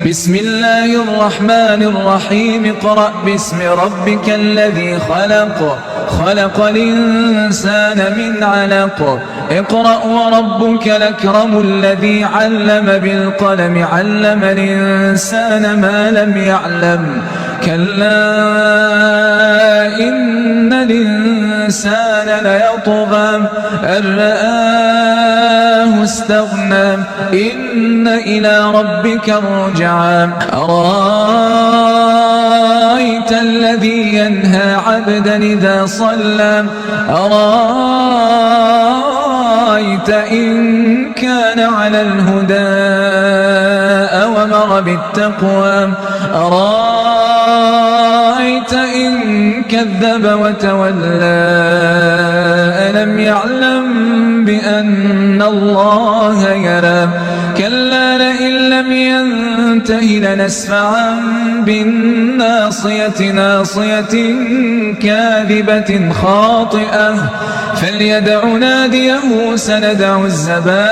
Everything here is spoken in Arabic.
بسم الله الرحمن الرحيم اقرأ باسم ربك الذي خلق خلق الإنسان من علق اقرأ وربك الأكرم الذي علم بالقلم علم الإنسان ما لم يعلم كلا إن الإنسان ليطغى أن رآه استغنى إن إلى ربك الرجعى أرأيت الذي ينهى عبدا إذا صلى أرأيت إن كان على الهدى أومر بالتقوى أرأيت إن كذب وتولى ألم يعلم بأن الله يرى كلا لئن لم ينته لنسفعا بالناصية ناصية كاذبة خاطئة فليدع ناديه سندع الزبانية